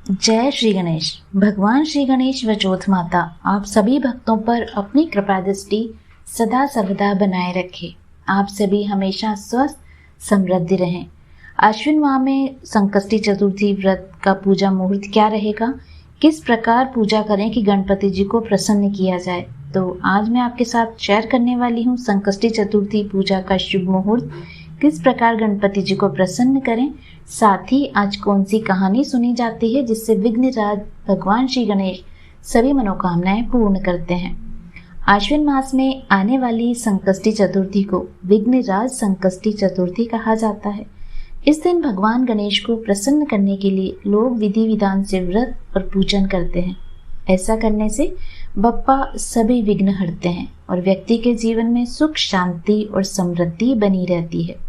जय श्री गणेश। भगवान श्री गणेश व ज्योत माता आप सभी भक्तों पर अपनी कृपा दृष्टि सदा सर्वदा बनाए रखे। आप सभी हमेशा स्वस्थ समृद्धि रहें। आश्विन माह में संकष्टी चतुर्थी व्रत का पूजा मुहूर्त क्या रहेगा, किस प्रकार पूजा करें कि गणपति जी को प्रसन्न किया जाए, तो आज मैं आपके साथ शेयर करने वाली हूँ। संकष्टी चतुर्थी पूजा का शुभ मुहूर्त, किस प्रकार गणपति जी को प्रसन्न करें, साथ ही आज कौन सी कहानी सुनी जाती है जिससे विघ्नराज भगवान श्री गणेश सभी मनोकामनाएं पूर्ण करते हैं। आश्विन मास में आने वाली संकष्टी चतुर्थी को विघ्नराज संकष्टी चतुर्थी कहा जाता है। इस दिन भगवान गणेश को प्रसन्न करने के लिए लोग विधि विधान से व्रत और पूजन करते हैं। ऐसा करने से बप्पा सभी विघ्न हरते हैं और व्यक्ति के जीवन में सुख, शांति और समृद्धि बनी रहती है।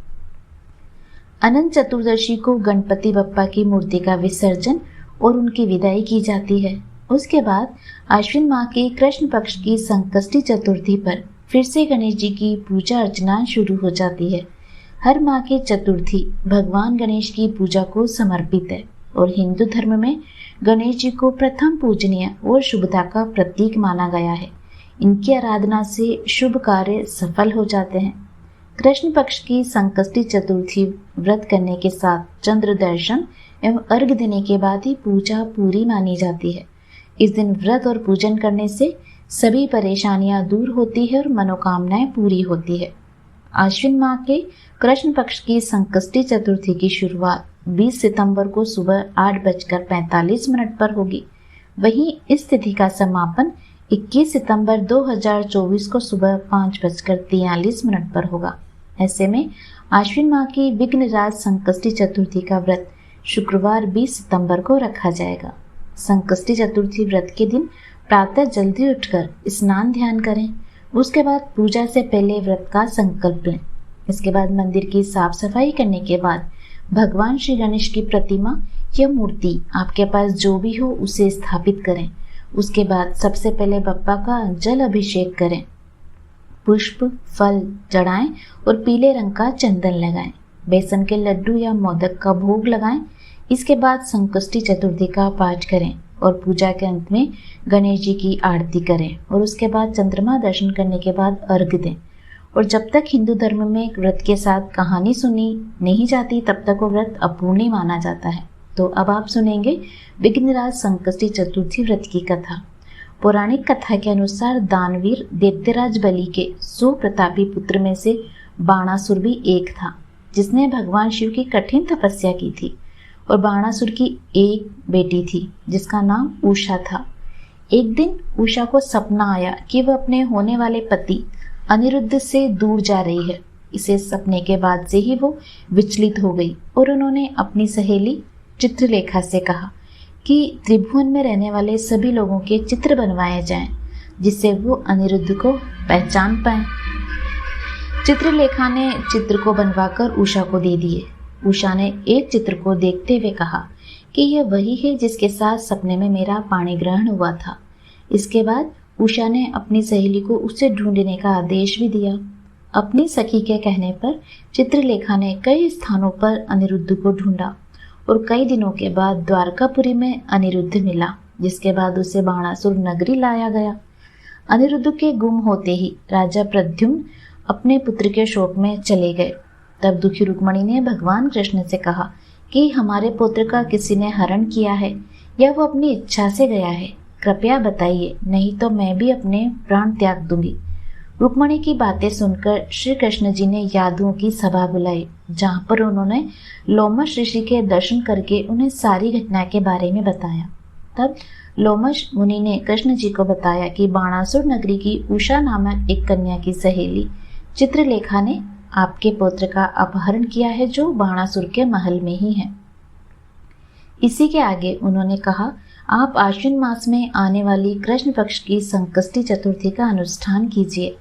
अनंत चतुर्दशी को गणपति बप्पा की मूर्ति का विसर्जन और उनकी विदाई की जाती है। उसके बाद आश्विन माह के कृष्ण पक्ष की संकष्टी चतुर्थी पर फिर से गणेश जी की पूजा अर्चना शुरू हो जाती है। हर माह की चतुर्थी भगवान गणेश की पूजा को समर्पित है और हिंदू धर्म में गणेश जी को प्रथम पूजनीय और शुभता का प्रतीक माना गया है। इनकी आराधना से शुभ कार्य सफल हो जाते हैं। कृष्ण पक्ष की संकष्टी चतुर्थी व्रत करने के साथ चंद्र दर्शन एवं अर्घ्य देने के बाद ही पूजा पूरी मानी जाती है। इस दिन व्रत और पूजन करने से सभी परेशानियां दूर होती है और मनोकामनाएं पूरी होती है। आश्विन माह के कृष्ण पक्ष की संकष्टी चतुर्थी की शुरुआत 20 सितंबर को सुबह 8:45 पर होगी। वहीं इस तिथि का समापन 21 सितंबर 2024 को सुबह 5:43 पर होगा। ऐसे में आश्विन माह की विघ्नराज संकष्टी चतुर्थी का व्रत शुक्रवार 20 सितंबर को रखा जाएगा। संकष्टी चतुर्थी व्रत के दिन प्रातः जल्दी उठकर स्नान ध्यान करें। उसके बाद पूजा से पहले व्रत का संकल्प लें। इसके बाद मंदिर की साफ सफाई करने के बाद भगवान श्री गणेश की प्रतिमा या मूर्ति आपके पास जो भी हो उसे स्थापित करें। उसके बाद सबसे पहले बप्पा का जल अभिषेक करें, पुष्प फल चढ़ाएं और पीले रंग का चंदन लगाएं। बेसन के लड्डू या मोदक का भोग लगाएं। इसके बाद संकष्टी चतुर्थी का पाठ करें और पूजा के अंत में गणेश जी की आरती करें और उसके बाद चंद्रमा दर्शन करने के बाद अर्घ्य दें। और जब तक हिंदू धर्म में व्रत के साथ कहानी सुनी नहीं जाती तब तक वो व्रत अपूर्ण माना जाता है। तो अब आप सुनेंगे विघ्नराज संकष्टी चतुर्थी व्रत की कथा। पौराणिक कथा के अनुसार दानवीर दैत्यराज बलि के सुप्रतापी पुत्र में से बाणासुर भी एक था, जिसने भगवान शिव की कठिन तपस्या की थी। और बाणासुर की एक बेटी थी जिसका नाम उषा था। एक दिन उषा को सपना आया कि वह अपने होने वाले पति अनिरुद्ध से दूर जा रही है। इसे सपने के बाद से ही वो विचलित हो गई और उन्होंने अपनी सहेली चित्रलेखा से कहा कि त्रिभुवन में रहने वाले सभी लोगों के चित्र बनवाए जाएं, जिससे वो अनिरुद्ध को पहचान पाए। चित्रलेखा ने चित्र को बनवाकर उषा को दे दिए। उषा ने एक चित्र को देखते हुए कहा कि यह वही है जिसके साथ सपने में मेरा पाणी ग्रहण हुआ था। इसके बाद उषा ने अपनी सहेली को उसे ढूंढने का आदेश भी दिया। अपनी सखी के कहने पर चित्रलेखा ने कई स्थानों पर अनिरुद्ध को ढूंढा और कई दिनों के बाद द्वारकापुरी में अनिरुद्ध मिला, जिसके बाद उसे बाणासुर नगरी लाया गया। अनिरुद्ध के गुम होते ही राजा प्रद्युम्न अपने पुत्र के शोक में चले गए। तब दुखी रुक्मणी ने भगवान कृष्ण से कहा कि हमारे पुत्र का किसी ने हरण किया है या वो अपनी इच्छा से गया है, कृपया बताइए, नहीं तो मैं भी अपने प्राण त्याग दूंगी। रुक्मणी की बातें सुनकर श्री कृष्ण जी ने यादुओं की सभा बुलाई, जहां पर उन्होंने लोमश ऋषि के दर्शन करके उन्हें सारी घटना के बारे में बताया। तब लोमश मुनि ने कृष्ण जी को बताया कि बाणासुर नगरी की उषा नामक एक कन्या की सहेली चित्रलेखा ने आपके पुत्र का अपहरण किया है, जो बाणासुर के महल में ही है। इसी के आगे उन्होंने कहा, आप आश्विन मास में आने वाली कृष्ण पक्ष की संकष्टी चतुर्थी का अनुष्ठान कीजिए।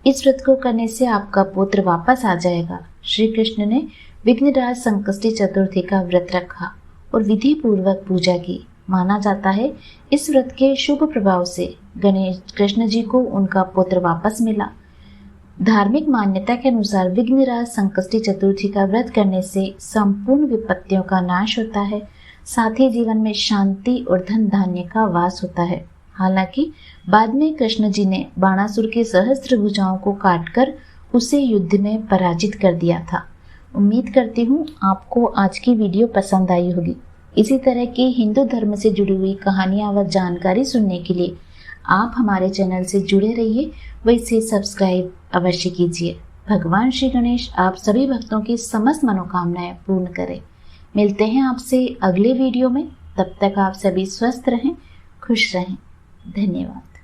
इस व्रत को करने से आपका पुत्र वापस आ जाएगा। श्री कृष्ण ने विघ्नराज संकष्टी चतुर्थी का व्रत रखा और विधि पूर्वक पूजा की। माना जाता है इस व्रत के शुभ प्रभाव से गणेश कृष्ण जी को उनका पुत्र वापस मिला। धार्मिक मान्यता के अनुसार विघ्नराज संकष्टी चतुर्थी का व्रत करने से संपूर्ण विपत्तियों का नाश होता है, साथ ही जीवन में शांति और धन धान्य का वास होता है। हालांकि बाद में कृष्ण जी ने बाणासुर के सहस्त्र भुजाओं को काटकर उसे युद्ध में पराजित कर दिया था। उम्मीद करती हूँ आपको आज की वीडियो पसंद आई होगी। इसी तरह की हिंदू धर्म से जुड़ी हुई कहानियाँ व जानकारी सुनने के लिए आप हमारे चैनल से जुड़े रहिए व इसे सब्सक्राइब अवश्य कीजिए। भगवान श्री गणेश आप सभी भक्तों की समस्त मनोकामनाएं पूर्ण करें। मिलते हैं आपसे अगले वीडियो में। तब तक आप सभी स्वस्थ रहें, खुश रहें। धन्यवाद।